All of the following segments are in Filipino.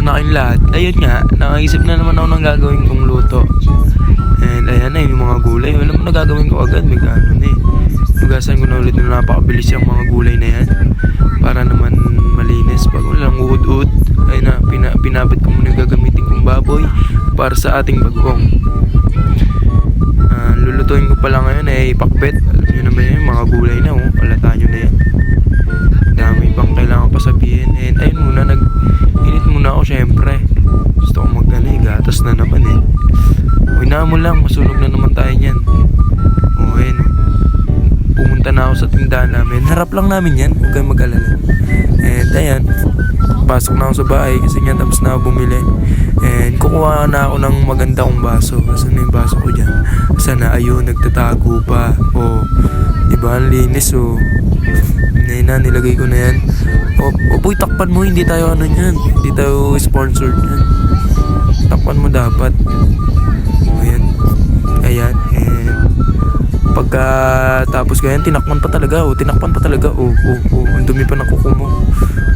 na kayong lahat. Ayun nga, nakaisip na naman ako ng gagawin kong luto. And ayan na yung mga gulay. Wala mo na gagawin ko agad. May gano'n eh. Hugasan ko na ulit na napakabilis yung mga gulay na yan. Para naman malinis. Pag walang uod-uod, ayun na, pinabad ko muna yung gagamitin kong baboy para sa ating bagoong. Lulutuin ko pala ngayon ay pakbet. Alam nyo naman yun, mga gulay na oh. Palata nyo na yan. Dami pang kailangan pa sabihin. And ayun muna, init muna ako syempre. Gusto ko gatas na naman eh. Uy mo lang, masunog na naman tayo nyan. O ayun oh. Pumunta na ako sa tindahan namin. Harap lang namin yan, huwag kayong mag-alala. And ayan, pasok na ako sa bahay kasi nga tapos na ako bumili. And kukuha na ako ng maganda kong baso. Asan na yung baso ko dyan? Sana ayun, nagtatago pa. O, diba ang linis o. Nilagay ko na yan. O boy, takpan mo, hindi tayo ano yan. Hindi tayo sponsored yan. Takpan mo dapat. Ayan. Ayan. And pagka tapos ko yan, tinakpan pa talaga. Tinakpan pa talaga. Ang dumi pa ng kuko mo.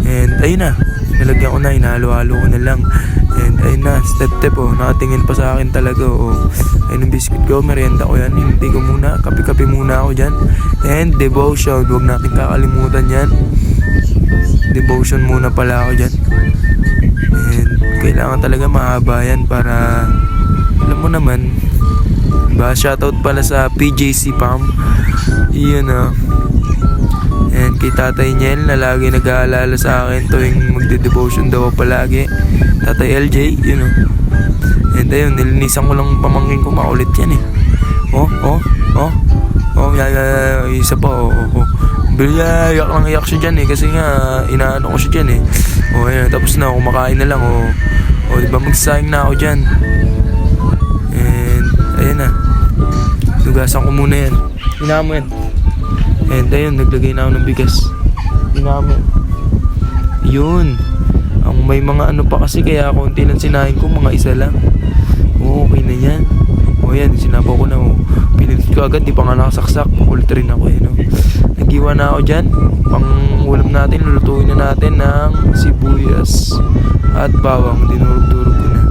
And ayun na. Nilagyan ko na, hinahalo-halo ko na lang. And ayun na, step nakatingin pa sa akin talaga. Ayun yung biscuit ko, merienda ko yan. Hindi ko muna, kape-kape muna ako dyan. And devotion, huwag natin kakalimutan yan. Devotion muna pala ako dyan. And kailangan talaga mahaba yan para, alam mo naman, diba? Shoutout pala sa PJC Pam. Iyon and kay Tatay Niel na lagi nag-aalala sa akin tuwing magde-devotion daw palagi. Tatay LJ, yun o. And ayun, nilinisan ko lang pamangkin ko, makulit yan eh. Isa pa, Bila, iyak siya dyan eh, kasi nga, inaano ko siya dyan eh. Ayun, tapos na, kumakain na lang, diba, magsasayang na ako dyan. And, ayun na. Tugasan ko muna yan. Hinamo yan. And ayun, naglagay na ako ng bigas. Hinamo. Yun. Ang may mga ano pa kasi, kaya konti lang sinahin ko, mga isa lang. Okay na yan. Yan, sinabaw ko na. Pinilit ko agad, di pa nga nakasaksak. Makulit rin ako eh, no? Nagiwa na ako dyan. Pang ulam natin, lulutuin na natin ng sibuyas at bawang. Dinurog-durog ko na.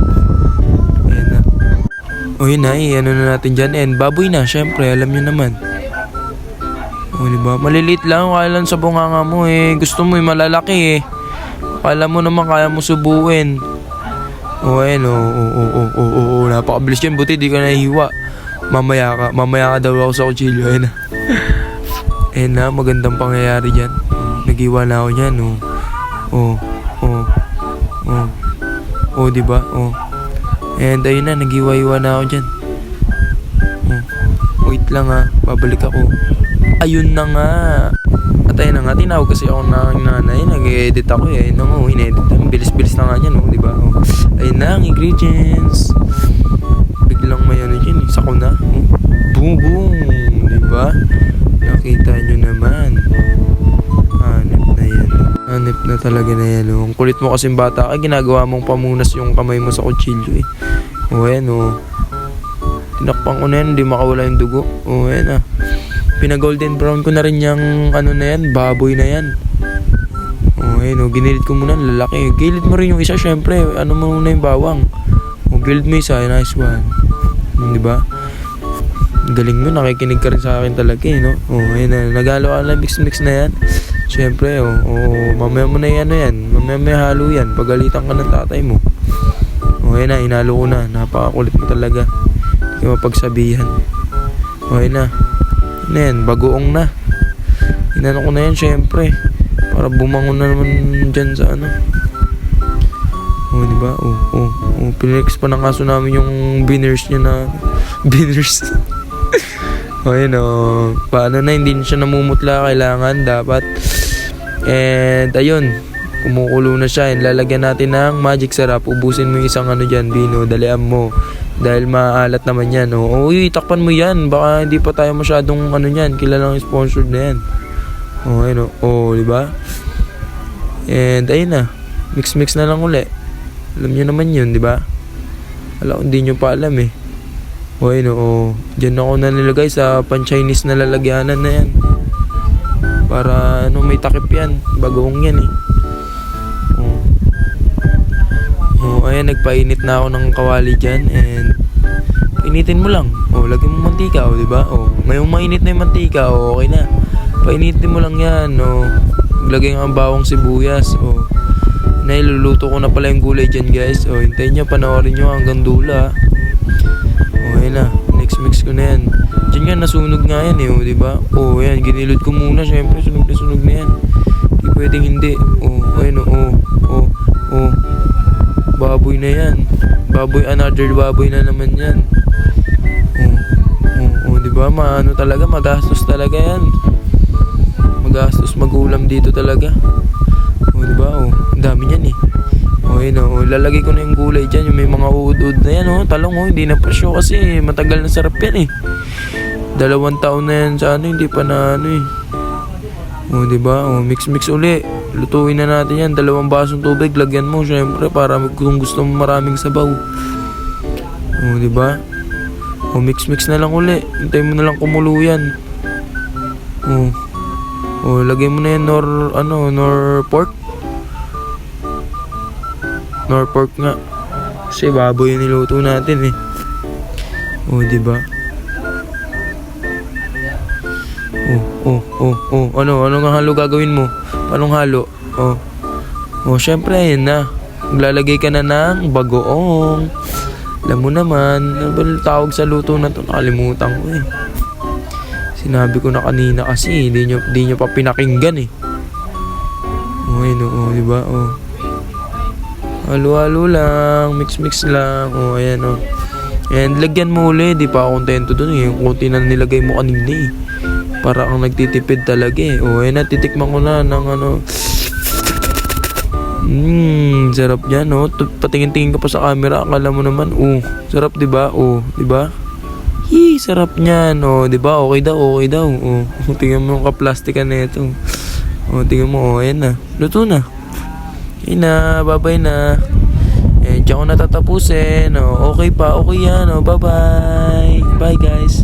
Ayan na. Yun na, ano na natin dyan. And baboy na, syempre, alam nyo naman. Diba? Maliliit lang, kaya lang sa bunganga mo eh. Gusto mo malalaki eh. Kala mo naman kaya mo subuin. Napakabilis yan, buti di ka nahihiwa. Mamaya ka daw ako sa kutsilyo. Ayun na, magandang pangyayari dyan. Naghiwa na ako dyan. Diba? And ayun na, naghiwa-hiwa na ako dyan. Wait lang ha, babalik ako. Ayun na nga. At ayun na nga, tinawag kasi ako ng nanay. Nag-edit ako eh. Ayun na nga, in-edit. Bilis-bilis na nga yan, diba? Ayun na, ang ingredients. Biglang may ano dyan eh. Sako na. Boom, diba? Nakita nyo naman. Hanip na yan. Hanip na talaga na yan. Ang kulit mo kasing bata ka, ginagawa mong pamunas yung kamay mo sa kutsilyo eh. Ayan tinakpan ko na yan, hindi makawala yung dugo. Ayan pinag-golden brown ko na rin yung ano na yan, baboy na yan. Ginilit ko muna, lalaki. Gilit mo rin yung isa, syempre. Ano mo muna yung bawang. Gilit mo isa, nice one. Diba? Galing mo, nakikinig ka rin sa akin talaga eh, no? Ayun na, nagalo ka lang, mix na yan. Syempre, mamaya mo na yan, mamaya may halo yan. Pagalitan ka ng tatay mo. Ayun na, inalo ko na. Napakakulit mo talaga. Hindi ka mapagsabihan. Ayun na. Ano yan, bagoong na. Inano ko na yan, syempre. Para bumangon na naman dyan sa ano. Diba? Pinex pa ng kaso namin yung beaners niya na beaners. Paano na, hindi siya namumutla. Kailangan, dapat. And ayun, kumukulo na siya. And lalagyan natin ng magic sarap. Ubusin mo yung isang ano dyan, Bino. Dalian mo. Dahil maalat naman yan. Takpan mo yan. Baka hindi pa tayo masyadong ano yan. Kilalang sponsored na yan. Diba? And ayun na. Mix na lang uli. Alam nyo naman yun, diba? Hindi nyo pa alam eh. Diyan ako na nilagay sa pan-Chinese na lalagyanan na yan. Para may takip yan. Bagoong yan eh. ayan, nagpainit na ako ng kawali dyan. And initin mo lang. Lagyan mo mantika, di ba? Ngayong mainit na yung mantika, okay na. Painitin mo lang yan, lagay nga ang bawang sibuyas, nailuluto ko na pala yung gulay dyan, guys. Hintayin nyo, panoorin nyo hanggang dula. Okay na, next mix ko na yan. Diyan nga, nasunog nga yan di ba? Ayan, ginilod ko muna, syempre, sunog na yan. Hindi pwedeng hindi. Ayan, baboy na yan. Another baboy na naman yan. Di ba? Maano talaga, magastos talaga yan. Magastos magulam dito talaga. Di ba? Ang dami niyan Ayun, lalagay ko na yung gulay dyan. Yung may mga uod-uod na yan, talong, hindi na presyo kasi matagal na sarap yan 2 taon na yan sa hindi pa na di ba? Mix uli. Lutuin na natin yan. 2 basong tubig, lagyan mo syempre para kung gusto mo maraming sabaw. Di ba? Mix na lang uli. Hintay mo na lang kumulo yan. Lagay mo na yan nor pork. Nor pork nga. Kasi baboy yung niluto natin di ba? Ano nga halo gagawin mo? Anong halo? Syempre ayan na. Maglalagay ka na ng bagoong. Alam mo naman, ano ba tawag sa luto na to? Nakalimutan ko Sinabi ko na kanina kasi, di nyo pa pinakinggan di ba? Halo-halo lang, mix lang. Ayan And lagyan mo uli, di pa ako kontento dun Yung kunti na nilagay mo kanina Para kang nagtitipid talaga ayan na, titikman ko na ng sarap yan patingin-tingin ka pa sa camera, akala mo naman sarap diba? Diba? Sarap niyan diba? Okay daw tingnan mo yung kaplastikan na ito tingnan mo ayan na, luto na ayan na, bye-bye na diyan ko natatapusin okay pa, okay yan bye-bye, bye guys.